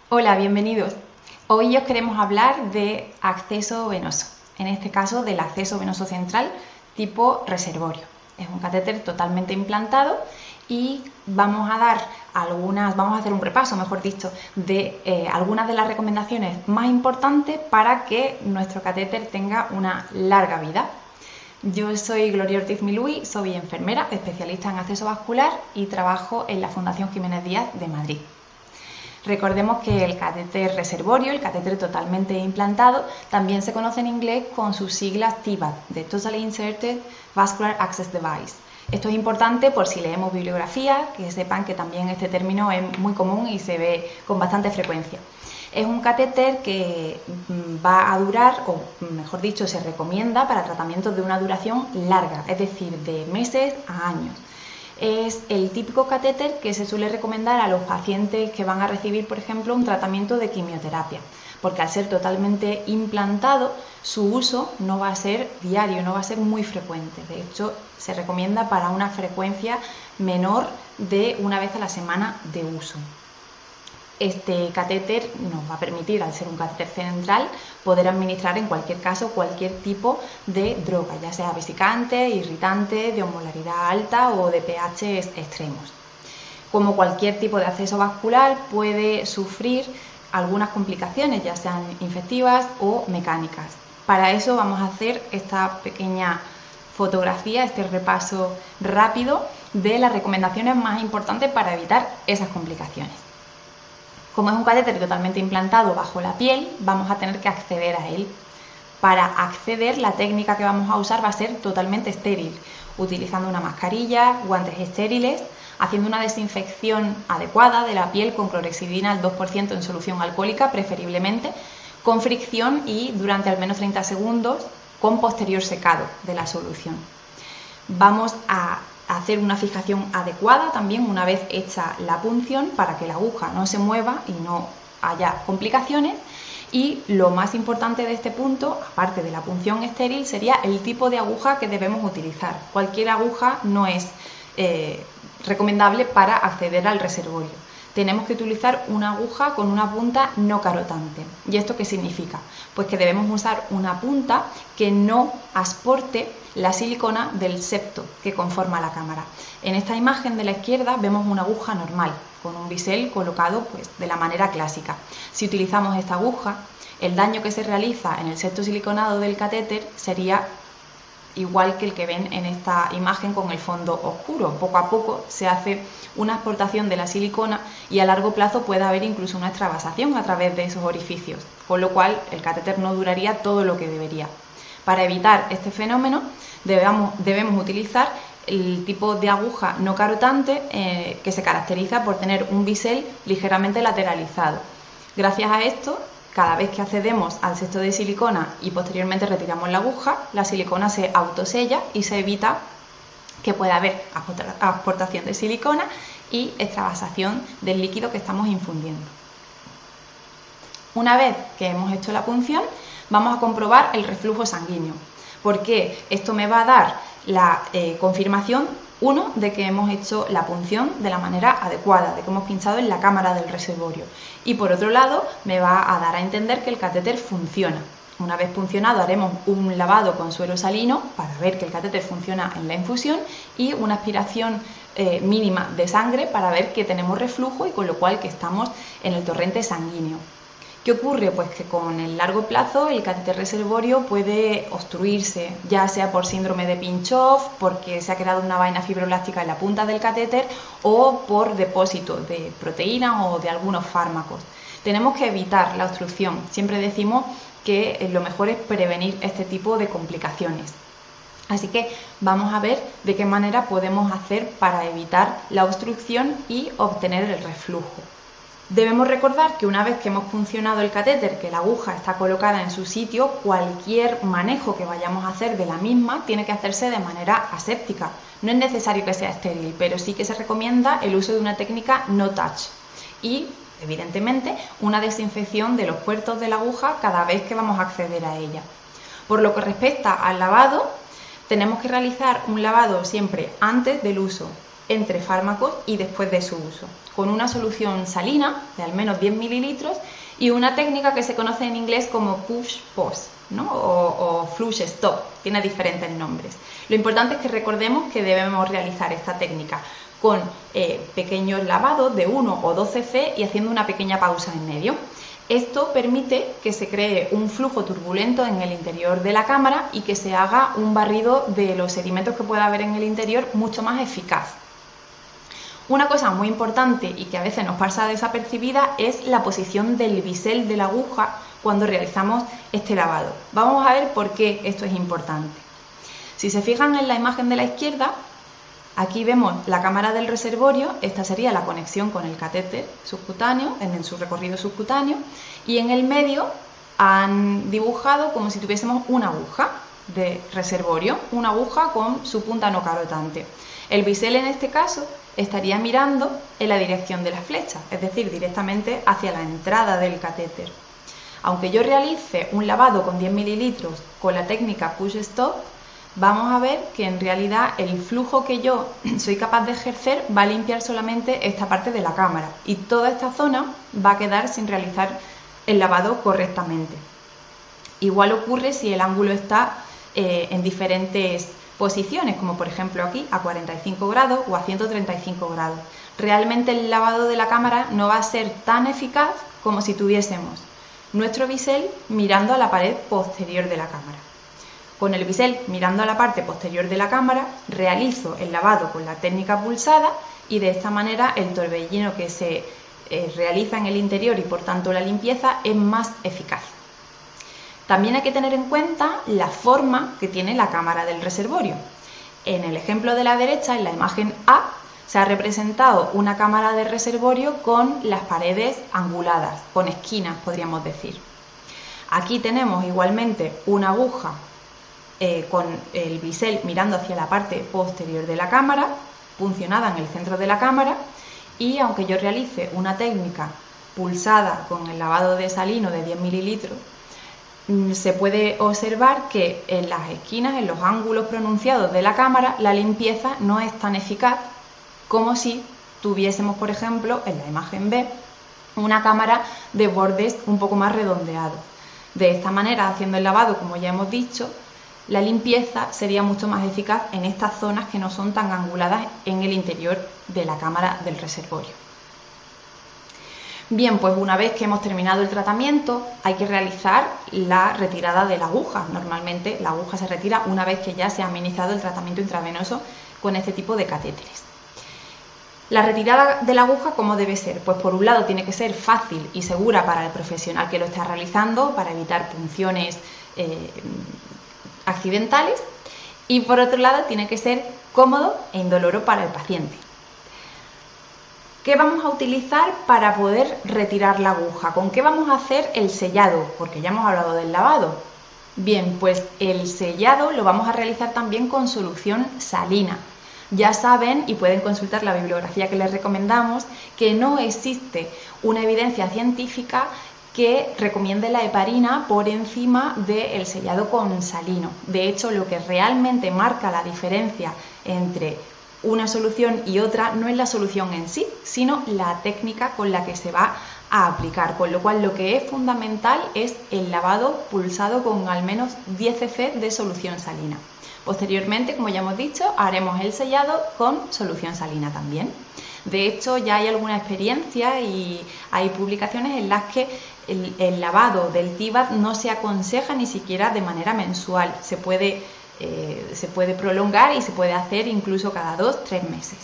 Hola, bienvenidos. Hoy os queremos hablar de acceso venoso, en este caso del acceso venoso central tipo reservorio. Es un catéter totalmente implantado y vamos a hacer un repaso, mejor dicho, de algunas de las recomendaciones más importantes para que nuestro catéter tenga una larga vida. Yo soy Gloria Ortiz Milui, soy enfermera, especialista en acceso vascular y trabajo en la Fundación Jiménez Díaz de Madrid. Recordemos que el catéter reservorio, el catéter totalmente implantado, también se conoce en inglés con sus siglas TIVAD, de Totally Inserted Vascular Access Device. Esto es importante por si leemos bibliografía, que sepan que también este término es muy común y se ve con bastante frecuencia. Es un catéter que va a durar, o mejor dicho, se recomienda para tratamientos de una duración larga, es decir, de meses a años. Es el típico catéter que se suele recomendar a los pacientes que van a recibir, por ejemplo, un tratamiento de quimioterapia, porque al ser totalmente implantado, su uso no va a ser diario, no va a ser muy frecuente. De hecho, se recomienda para una frecuencia menor de una vez a la semana de uso. Este catéter nos va a permitir, al ser un catéter central, poder administrar en cualquier caso cualquier tipo de droga, ya sea vesicante, irritante, de osmolaridad alta o de pH extremos. Como cualquier tipo de acceso vascular, puede sufrir algunas complicaciones, ya sean infectivas o mecánicas. Para eso vamos a hacer esta pequeña fotografía, este repaso rápido de las recomendaciones más importantes para evitar esas complicaciones. Como es un catéter totalmente implantado bajo la piel, vamos a tener que acceder a él. Para acceder, la técnica que vamos a usar va a ser totalmente estéril, utilizando una mascarilla, guantes estériles, haciendo una desinfección adecuada de la piel con clorhexidina al 2% en solución alcohólica, preferiblemente, con fricción y durante al menos 30 segundos con posterior secado de la solución. Vamos a hacer una fijación adecuada también una vez hecha la punción para que la aguja no se mueva y no haya complicaciones. Y lo más importante de este punto, aparte de la punción estéril, sería el tipo de aguja que debemos utilizar. Cualquier aguja no es recomendable para acceder al reservorio. Tenemos que utilizar una aguja con una punta no carotante. ¿Y esto qué significa? Pues que debemos usar una punta que no asporte la silicona del septo que conforma la cámara. En esta imagen de la izquierda vemos una aguja normal, con un bisel colocado pues, de la manera clásica. Si utilizamos esta aguja, el daño que se realiza en el septo siliconado del catéter sería igual que el que ven en esta imagen con el fondo oscuro. Poco a poco se hace una exportación de la silicona y a largo plazo puede haber incluso una extravasación a través de esos orificios, con lo cual el catéter no duraría todo lo que debería. Para evitar este fenómeno debemos utilizar el tipo de aguja no carotante que se caracteriza por tener un bisel ligeramente lateralizado. Gracias a esto, cada vez que accedemos al septo de silicona y posteriormente retiramos la aguja, la silicona se autosella y se evita que pueda haber aportación de silicona y extravasación del líquido que estamos infundiendo. Una vez que hemos hecho la punción, vamos a comprobar el reflujo sanguíneo, porque esto me va a dar la confirmación, uno, de que hemos hecho la punción de la manera adecuada, de que hemos pinchado en la cámara del reservorio, y por otro lado me va a dar a entender que el catéter funciona. Una vez puncionado haremos un lavado con suero salino para ver que el catéter funciona en la infusión y una aspiración mínima de sangre para ver que tenemos reflujo y con lo cual que estamos en el torrente sanguíneo. ¿Qué ocurre? Pues que con el largo plazo el catéter reservorio puede obstruirse, ya sea por síndrome de Pinch-Off, porque se ha creado una vaina fibroelástica en la punta del catéter o por depósito de proteínas o de algunos fármacos. Tenemos que evitar la obstrucción. Siempre decimos que lo mejor es prevenir este tipo de complicaciones. Así que vamos a ver de qué manera podemos hacer para evitar la obstrucción y obtener el reflujo. Debemos recordar que una vez que hemos puncionado el catéter, que la aguja está colocada en su sitio, cualquier manejo que vayamos a hacer de la misma tiene que hacerse de manera aséptica. No es necesario que sea estéril, pero sí que se recomienda el uso de una técnica no touch y, evidentemente, una desinfección de los puertos de la aguja cada vez que vamos a acceder a ella. Por lo que respecta al lavado, tenemos que realizar un lavado siempre antes del uso. entre fármacos y después de su uso, con una solución salina de al menos 10 mililitros y una técnica que se conoce en inglés como push-pause, ¿no? o flush stop, tiene diferentes nombres. Lo importante es que recordemos que debemos realizar esta técnica con pequeños lavados de 1 o 2 cc y haciendo una pequeña pausa en medio. Esto permite que se cree un flujo turbulento en el interior de la cámara y que se haga un barrido de los sedimentos que pueda haber en el interior mucho más eficaz. Una cosa muy importante y que a veces nos pasa desapercibida es la posición del bisel de la aguja cuando realizamos este lavado. Vamos a ver por qué esto es importante. Si se fijan en la imagen de la izquierda, aquí vemos la cámara del reservorio, esta sería la conexión con el catéter subcutáneo, en su recorrido subcutáneo, y en el medio han dibujado como si tuviésemos una aguja de reservorio, una aguja con su punta no carotante. El bisel en este caso estaría mirando en la dirección de la flecha, es decir, directamente hacia la entrada del catéter. Aunque yo realice un lavado con 10 mililitros con la técnica push-stop, vamos a ver que en realidad el flujo que yo soy capaz de ejercer va a limpiar solamente esta parte de la cámara y toda esta zona va a quedar sin realizar el lavado correctamente. Igual ocurre si el ángulo está en diferentes posiciones, como por ejemplo aquí a 45 grados o a 135 grados. Realmente el lavado de la cámara no va a ser tan eficaz como si tuviésemos nuestro bisel mirando a la pared posterior de la cámara. Con el bisel mirando a la parte posterior de la cámara, realizo el lavado con la técnica pulsada y de esta manera el torbellino que se realiza en el interior y por tanto la limpieza es más eficaz. También hay que tener en cuenta la forma que tiene la cámara del reservorio. En el ejemplo de la derecha, en la imagen A, se ha representado una cámara de reservorio con las paredes anguladas, con esquinas podríamos decir. Aquí tenemos igualmente una aguja con el bisel mirando hacia la parte posterior de la cámara, puncionada en el centro de la cámara, y aunque yo realice una técnica pulsada con el lavado de salino de 10 mililitros, se puede observar que en las esquinas, en los ángulos pronunciados de la cámara, la limpieza no es tan eficaz como si tuviésemos, por ejemplo, en la imagen B, una cámara de bordes un poco más redondeados. De esta manera, haciendo el lavado, como ya hemos dicho, la limpieza sería mucho más eficaz en estas zonas que no son tan anguladas en el interior de la cámara del reservorio. Bien, pues una vez que hemos terminado el tratamiento hay que realizar la retirada de la aguja. Normalmente la aguja se retira una vez que ya se ha administrado el tratamiento intravenoso con este tipo de catéteres. La retirada de la aguja, ¿cómo debe ser? Pues por un lado tiene que ser fácil y segura para el profesional que lo está realizando para evitar punciones accidentales y por otro lado tiene que ser cómodo e indoloro para el paciente. ¿Qué vamos a utilizar para poder retirar la aguja? ¿Con qué vamos a hacer el sellado? Porque ya hemos hablado del lavado. Bien, pues el sellado lo vamos a realizar también con solución salina. Ya saben y pueden consultar la bibliografía que les recomendamos que no existe una evidencia científica que recomiende la heparina por encima del sellado con salino. De hecho, lo que realmente marca la diferencia entre una solución y otra no es la solución en sí, sino la técnica con la que se va a aplicar, con lo cual lo que es fundamental es el lavado pulsado con al menos 10 cc de solución salina. Posteriormente, como ya hemos dicho, haremos el sellado con solución salina también. De hecho, ya hay alguna experiencia y hay publicaciones en las que el lavado del TIVAD no se aconseja ni siquiera de manera mensual. Se puede prolongar y se puede hacer incluso cada 2-3 meses.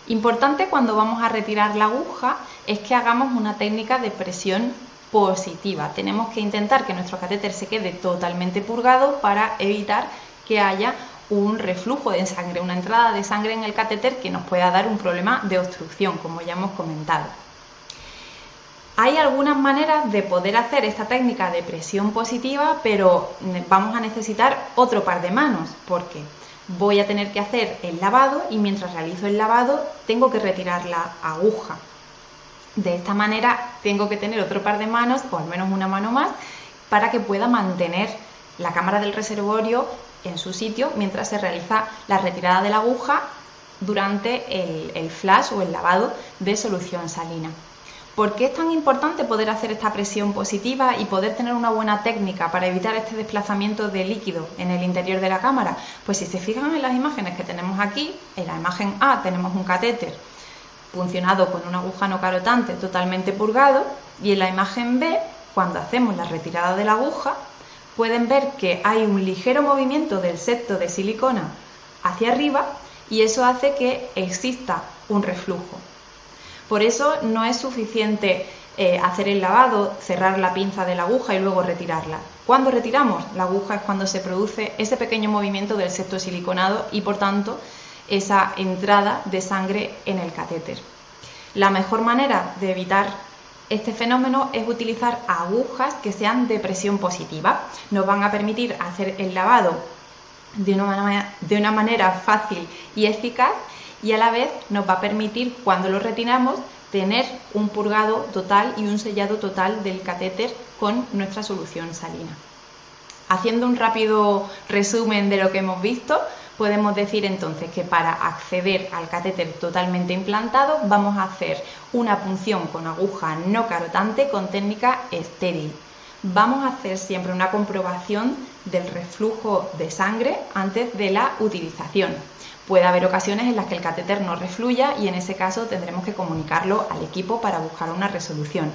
Importante cuando vamos a retirar la aguja es que hagamos una técnica de presión positiva. Tenemos que intentar que nuestro catéter se quede totalmente purgado para evitar que haya un reflujo de sangre, una entrada de sangre en el catéter que nos pueda dar un problema de obstrucción, como ya hemos comentado. Hay algunas maneras de poder hacer esta técnica de presión positiva, pero vamos a necesitar otro par de manos, porque voy a tener que hacer el lavado y mientras realizo el lavado tengo que retirar la aguja. De esta manera tengo que tener otro par de manos, o al menos una mano más, para que pueda mantener la cámara del reservorio en su sitio mientras se realiza la retirada de la aguja durante el flash o el lavado de solución salina. ¿Por qué es tan importante poder hacer esta presión positiva y poder tener una buena técnica para evitar este desplazamiento de líquido en el interior de la cámara? Pues si se fijan en las imágenes que tenemos aquí, en la imagen A tenemos un catéter puncionado con una aguja no carotante totalmente purgado, y en la imagen B, cuando hacemos la retirada de la aguja, pueden ver que hay un ligero movimiento del septo de silicona hacia arriba y eso hace que exista un reflujo. Por eso no es suficiente hacer el lavado, cerrar la pinza de la aguja y luego retirarla. Cuando retiramos la aguja es cuando se produce ese pequeño movimiento del septo siliconado y por tanto esa entrada de sangre en el catéter. La mejor manera de evitar este fenómeno es utilizar agujas que sean de presión positiva. Nos van a permitir hacer el lavado de una manera fácil y eficaz, y a la vez nos va a permitir, cuando lo retiramos, tener un purgado total y un sellado total del catéter con nuestra solución salina. Haciendo un rápido resumen de lo que hemos visto, podemos decir entonces que para acceder al catéter totalmente implantado vamos a hacer una punción con aguja no carotante con técnica estéril. Vamos a hacer siempre una comprobación del reflujo de sangre antes de la utilización. Puede haber ocasiones en las que el catéter no refluya y en ese caso tendremos que comunicarlo al equipo para buscar una resolución.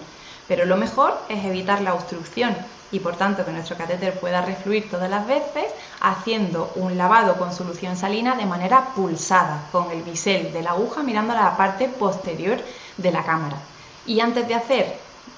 Pero lo mejor es evitar la obstrucción y por tanto que nuestro catéter pueda refluir todas las veces haciendo un lavado con solución salina de manera pulsada, con el bisel de la aguja mirando a la parte posterior de la cámara. Y antes de hacer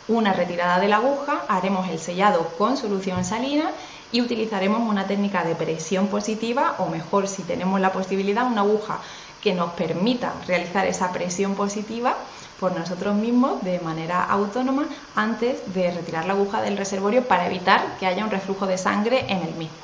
una retirada de la aguja haremos el sellado con solución salina y utilizaremos una técnica de presión positiva, o mejor, si tenemos la posibilidad, una aguja que nos permita realizar esa presión positiva por nosotros mismos de manera autónoma antes de retirar la aguja del reservorio para evitar que haya un reflujo de sangre en el mismo.